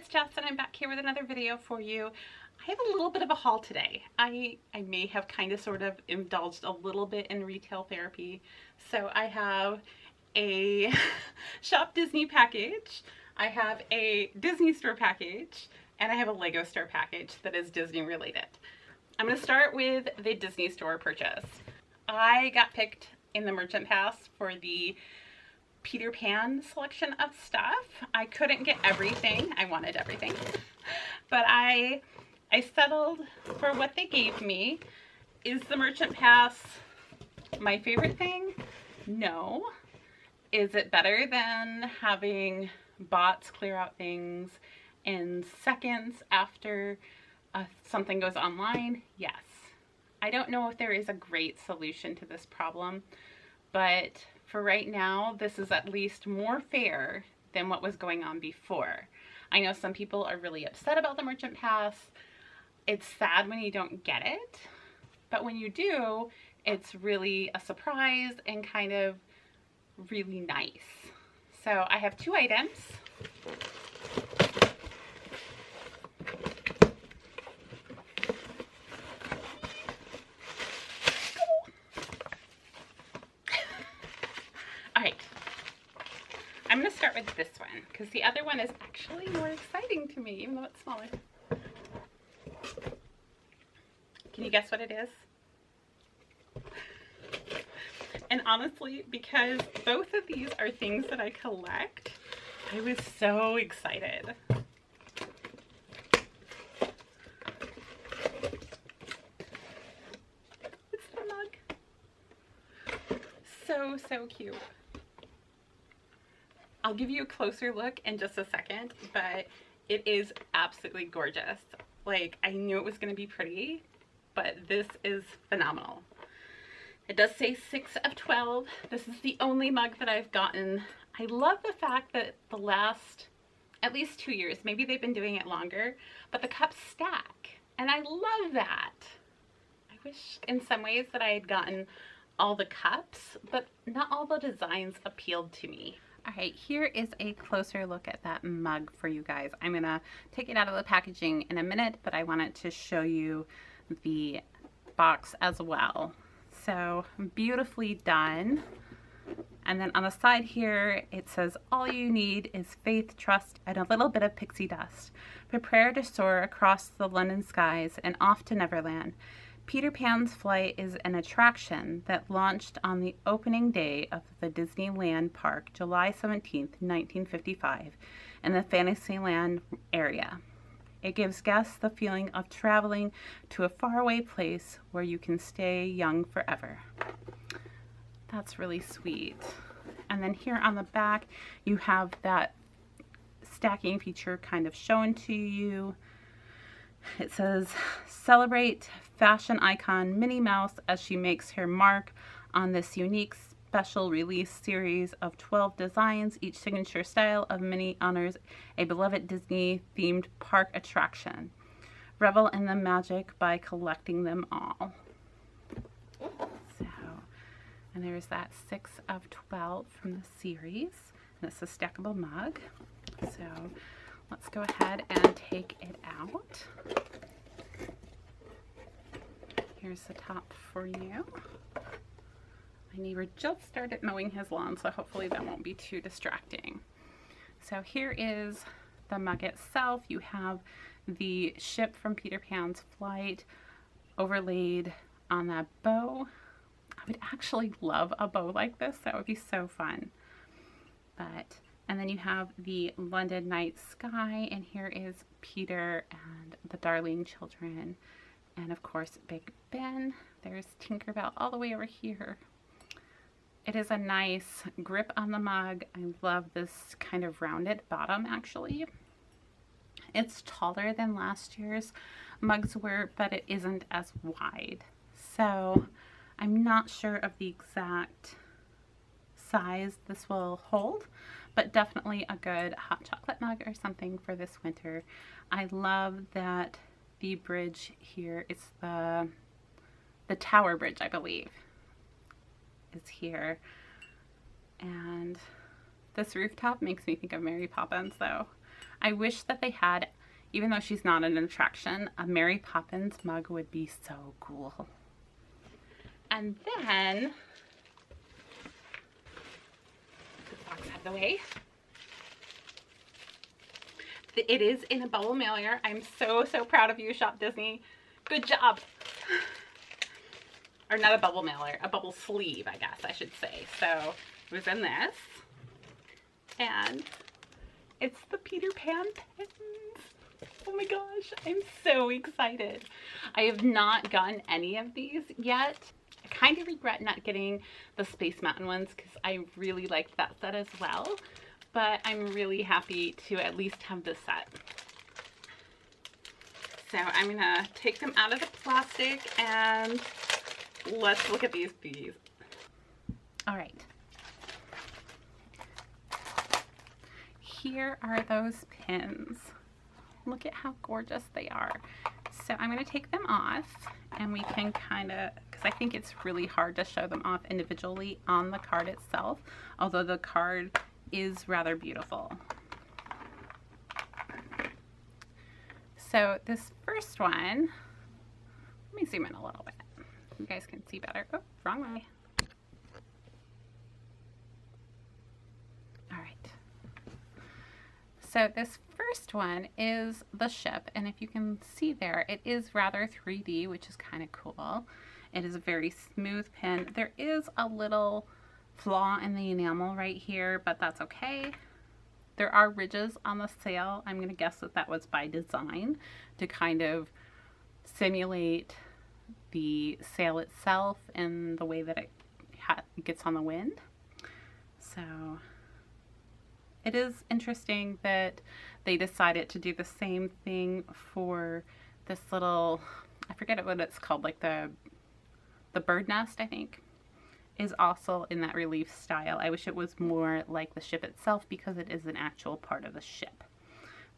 Jess, and I'm back here with another video for you. I have a little bit of a haul today. I may have kind of sort of indulged a little bit in retail therapy. So I have a Shop Disney package, I have a Disney store package, and I have a Lego store package that is Disney related. I'm going to start with the Disney store purchase. I got picked in the merchant pass for the Peter Pan selection of stuff. I couldn't get everything. I wanted everything. But I settled for what they gave me. Is the merchant pass my favorite thing? No. Is it better than having bots clear out things in seconds after something goes online? Yes. I don't know if there is a great solution to this problem, but for right now, this is at least more fair than what was going on before. I know some people are really upset about the merchant pass. It's sad when you don't get it, but when you do, it's really a surprise and kind of really nice. So I have two items. Alright, I'm going to start with this one because the other one is actually more exciting to me, even though it's smaller. Can you guess what it is? And honestly, because both of these are things that I collect, I was so excited. It's the mug. So cute. I'll give you a closer look in just a second, but it is absolutely gorgeous. Like, I knew it was going to be pretty, but this is phenomenal. It does say 6 of 12. This is the only mug that I've gotten. I love the fact that the last at least 2 years, maybe they've been doing it longer, but the cups stack. And I love that. I wish in some ways that I had gotten all the cups, but not all the designs appealed to me. All right, here is a closer look at that mug for you guys. I'm gonna take it out of the packaging in a minute, but I wanted to show you the box as well. So beautifully done. And then on the side here, it says, all you need is faith, trust, and a little bit of pixie dust. Prepare to soar across the London skies and off to Neverland. Peter Pan's flight is an attraction that launched on the opening day of the Disneyland Park, July 17th, 1955, in the Fantasyland area. It gives guests the feeling of traveling to a faraway place where you can stay young forever. That's really sweet. And then here on the back, you have that stacking feature kind of shown to you. It says, celebrate fashion icon Minnie Mouse as she makes her mark on this unique special release series of 12 designs. Each signature style of Minnie honors a beloved Disney-themed park attraction. Revel in the magic by collecting them all. So, and there's that 6 of 12 from the series. And it's a stackable mug. So let's go ahead and take it out. Here's the top for you. My neighbor just started mowing his lawn, so hopefully that won't be too distracting. So here is the mug itself. You have the ship from Peter Pan's flight overlaid on that bow. I would actually love a bow like this. That would be so fun. And then you have the London night sky, and here is Peter and the darling children. And of course, Big Ben. There's Tinkerbell all the way over here. It is a nice grip on the mug. I love this kind of rounded bottom, actually. It's taller than last year's mugs were, but it isn't as wide. So I'm not sure of the exact size this will hold, but definitely a good hot chocolate mug or something for this winter. I love that the bridge here, it's the Tower Bridge, I believe, is here. And this rooftop makes me think of Mary Poppins, though. I wish that they had, even though she's not an attraction, a Mary Poppins mug would be so cool. And then, the box out of the way. It is in a bubble mailer. I'm so, so proud of you, Shop Disney. Good job. Or not a bubble mailer, a bubble sleeve, I guess I should say. So it was in this. And it's the Peter Pan pins. Oh my gosh, I'm so excited. I have not gotten any of these yet. I kind of regret not getting the Space Mountain ones because I really liked that set as well. But I'm really happy to at least have this set. So I'm gonna take them out of the plastic and let's look at these bees. All right. Here are those pins. Look at how gorgeous they are. So I'm going to take them off and we can kind of, because I think it's really hard to show them off individually on the card itself, although the card is rather beautiful. So this first one, let me zoom in a little bit. You guys can see better. Oh, wrong way. All right. So this first one is the ship, and if you can see there, it is rather 3D, which is kind of cool. It is a very smooth pin. There is a little flaw in the enamel right here, but that's okay. There are ridges on the sail. I'm going to guess that that was by design to kind of simulate the sail itself and the way that it gets on the wind. So it is interesting that they decided to do the same thing for this little, I forget what it's called, like the bird nest, I think, is also in that relief style. I wish it was more like the ship itself because it is an actual part of the ship,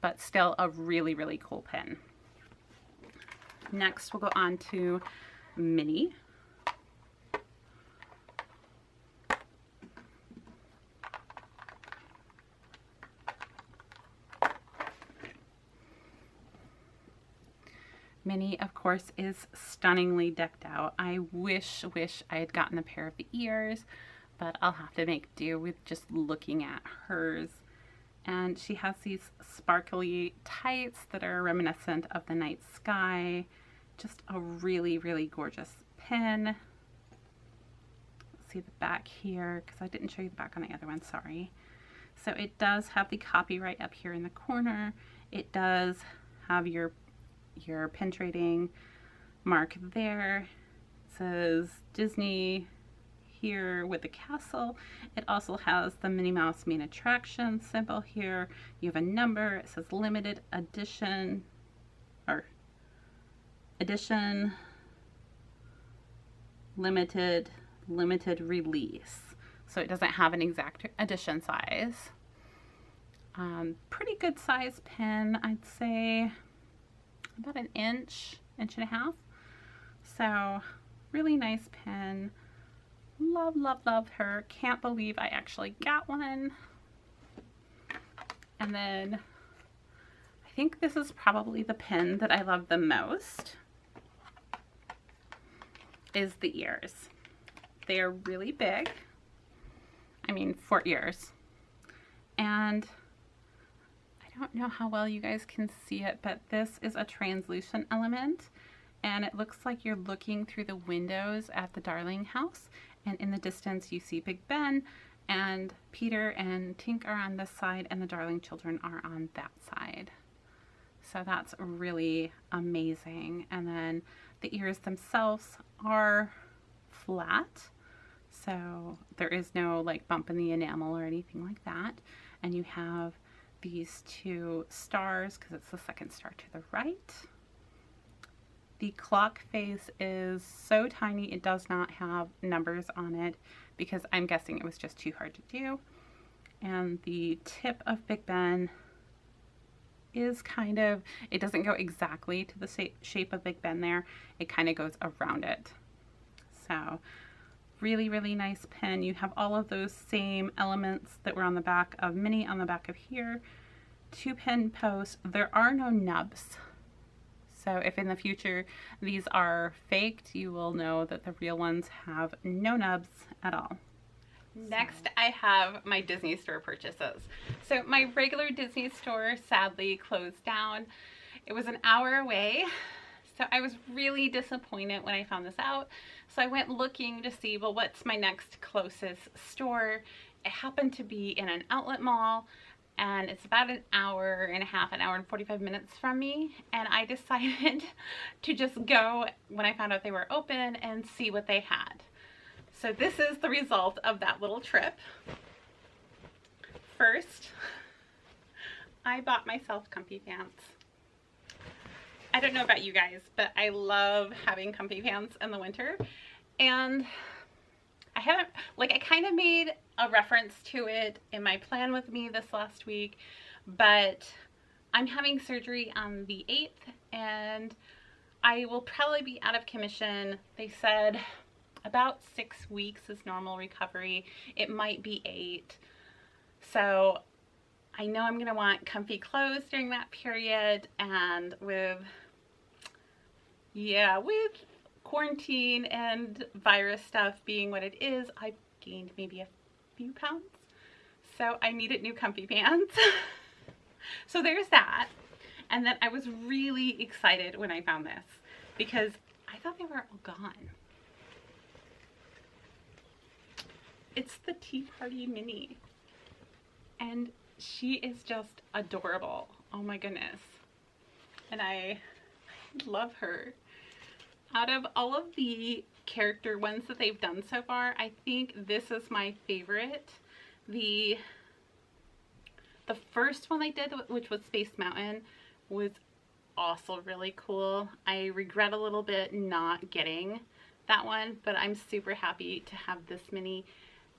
but still a really, really cool pin. Next, we'll go on to Minnie. Minnie, of course, is stunningly decked out. I wish I had gotten a pair of the ears, but I'll have to make do with just looking at hers. And she has these sparkly tights that are reminiscent of the night sky. Just a really, really gorgeous pin. See the back here, because I didn't show you the back on the other one, sorry. So it does have the copyright up here in the corner. It does have your pin trading mark there. It says Disney here with the castle. It also has the Minnie Mouse main attraction symbol here. You have a number. It says limited edition or edition limited release. So it doesn't have an exact edition size. Pretty good size pin, I'd say. About an inch and a half. So really nice pin. Love, love, love her. Can't believe I actually got one. And then I think this is probably the pin that I love the most, is the ears. They are really big. I mean, for ears. And I don't know how well you guys can see it, but this is a translucent element, and it looks like you're looking through the windows at the Darling house, and in the distance you see Big Ben, and Peter and Tink are on this side, and the Darling children are on that side. So that's really amazing. And then the ears themselves are flat, so there is no like bump in the enamel or anything like that. And you have these two stars because it's the second star to the right. The clock face is so tiny it does not have numbers on it because I'm guessing it was just too hard to do. And the tip of Big Ben is kind of, it doesn't go exactly to the shape of Big Ben there. It kind of goes around it. So really, really nice pin. You have all of those same elements that were on the back of Minnie on the back of here. 2-pin post. There are no nubs. So if in the future these are faked, you will know that the real ones have no nubs at all. Next, I have my Disney store purchases. So my regular Disney store sadly closed down. It was an hour away, so I was really disappointed when I found this out. So I went looking to see, well, what's my next closest store? It happened to be in an outlet mall, and it's about an hour and a half, an hour and 45 minutes from me. And I decided to just go when I found out they were open and see what they had. So this is the result of that little trip. First, I bought myself comfy pants. I don't know about you guys, but I love having comfy pants in the winter. And I kind of made a reference to it in my plan with me this last week, but I'm having surgery on the 8th and I will probably be out of commission. They said about 6 weeks is normal recovery. It might be 8. So I know I'm going to want comfy clothes during that period, and with quarantine and virus stuff being what it is, I've gained maybe a few pounds. So I needed new comfy pants. So there's that. And then I was really excited when I found this because I thought they were all gone. It's the Tea Party Mini. And she is just adorable. Oh my goodness. And I love her. Out of all of the character ones that they've done so far, I think this is my favorite. The first one they did, which was Space Mountain, was also really cool. I regret a little bit not getting that one, but I'm super happy to have this mini.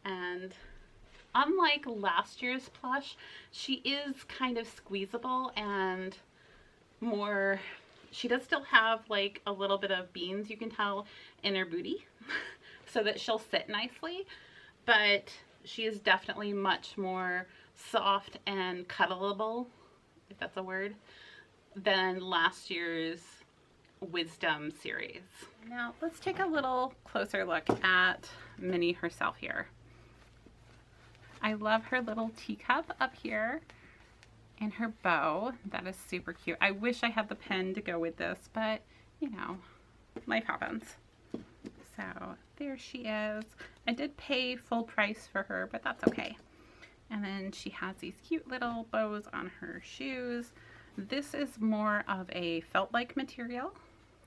And unlike last year's plush, she is kind of squeezable and more, she does still have like a little bit of beans, you can tell, in her booty so that she'll sit nicely, but she is definitely much more soft and cuddleable, if that's a word, than last year's Wisdom series. Now let's take a little closer look at Minnie herself here. I love her little teacup up here and her bow. That is super cute. I wish I had the pen to go with this, but you know, life happens. So there she is. I did pay full price for her, but that's okay. And then she has these cute little bows on her shoes. This is more of a felt-like material,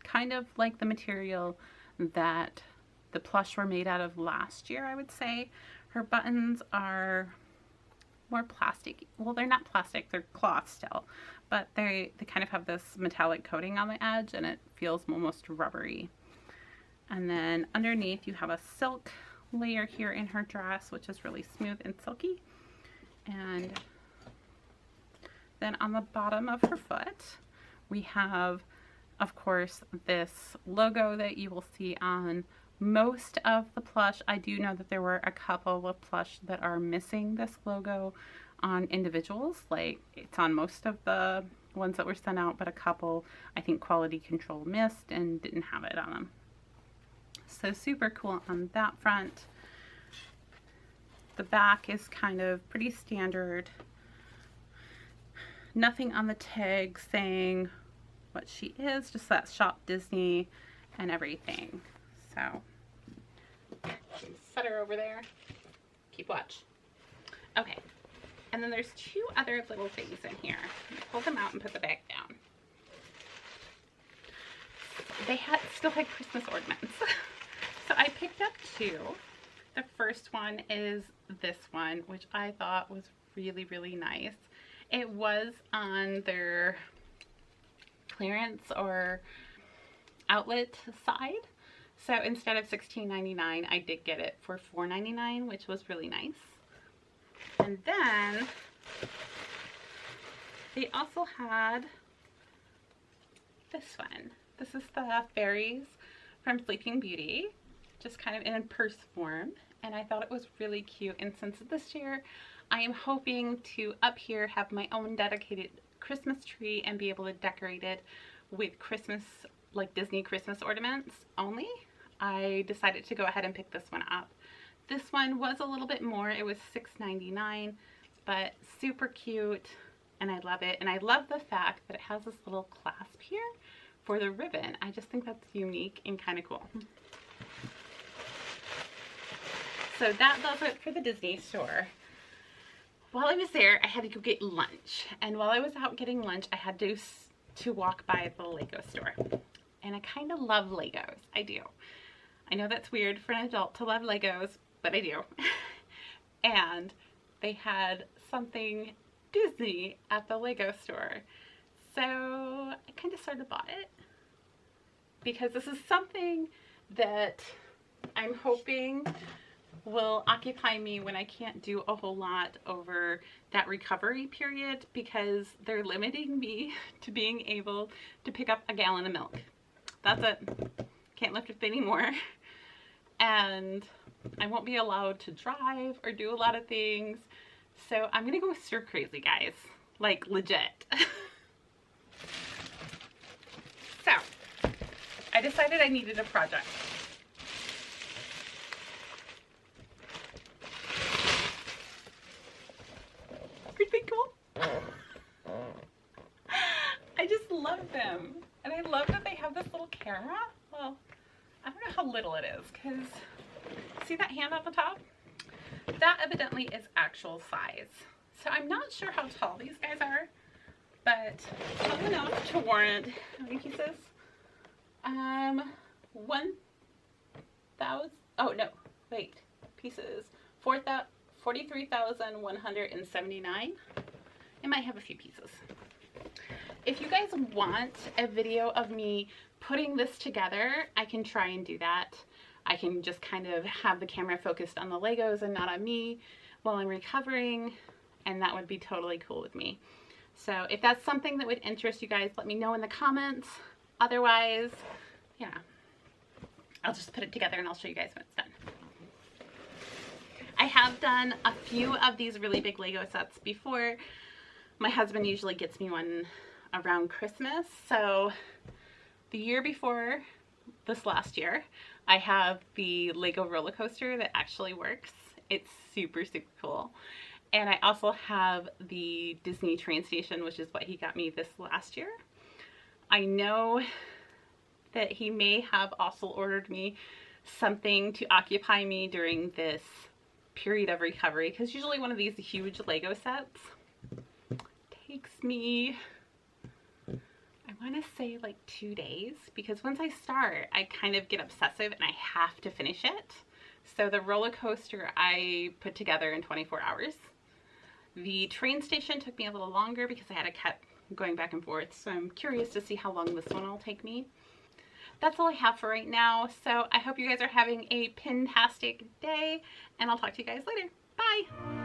kind of like the material that the plush were made out of last year, I would say. Her buttons are more plastic. Well, they're not plastic, they're cloth still, but they kind of have this metallic coating on the edge and it feels almost rubbery. And then underneath you have a silk layer here in her dress, which is really smooth and silky. And then on the bottom of her foot, we have, of course, this logo that you will see on most of the plush. I do know that there were a couple of plush that are missing this logo on individuals. Like, it's on most of the ones that were sent out, but a couple, I think quality control missed and didn't have it on them. So super cool on that front. The back is kind of pretty standard. Nothing on the tag saying what she is, just that Shop Disney and everything. So, set her over there. Keep watch. Okay, and then there's 2 other little things in here. Pull them out and put the bag down. They still had Christmas ornaments. So I picked up 2. The first one is this one, which I thought was really, really nice. It was on their clearance or outlet side. So instead of $16.99, I did get it for $4.99, which was really nice. And then they also had this one. This is the fairies from Sleeping Beauty, just kind of in a purse form. And I thought it was really cute. And since this year I am hoping to up here have my own dedicated Christmas tree and be able to decorate it with Christmas, like Disney Christmas ornaments only. I decided to go ahead and pick this one up. This one was a little bit more. It was $6.99, but super cute, and I love it. And I love the fact that it has this little clasp here for the ribbon. I just think that's unique and kind of cool. So that does it for the Disney store. While I was there, I had to go get lunch. And while I was out getting lunch, I had to walk by the Lego store. And I kind of love Legos. I do. I know that's weird for an adult to love Legos, but I do. And they had something Disney at the Lego store. So I kind of sort of bought it because this is something that I'm hoping will occupy me when I can't do a whole lot over that recovery period, because they're limiting me to being able to pick up a gallon of milk. That's it. Can't lift it anymore. And I won't be allowed to drive or do a lot of things. So I'm gonna go stir crazy, guys. Like, legit. So I decided I needed a project. Pretty cool. I just love them. And I love that they have this little camera. Well, I don't know how little it is, because see that hand on the top? That evidently is actual size. So I'm not sure how tall these guys are, but tall enough to warrant, how many pieces? 1,000, oh no, wait, pieces, 43,179. It might have a few pieces. If you guys want a video of me putting this together, I can try and do that. I can just kind of have the camera focused on the Legos and not on me while I'm recovering, and that would be totally cool with me. So if that's something that would interest you guys, let me know in the comments. Otherwise, yeah, I'll just put it together and I'll show you guys when it's done. I have done a few of these really big Lego sets before. My husband usually gets me one around Christmas. So the year before this last year, I have the Lego roller coaster that actually works. It's super, super cool. And I also have the Disney train station, which is what he got me this last year. I know that he may have also ordered me something to occupy me during this period of recovery, because usually one of these huge Lego sets takes me, I want to say like 2 days, because once I start, I kind of get obsessive and I have to finish it. So the roller coaster I put together in 24 hours. The train station took me a little longer because I had to keep going back and forth. So I'm curious to see how long this one will take me. That's all I have for right now. So I hope you guys are having a pin-tastic day, and I'll talk to you guys later. Bye!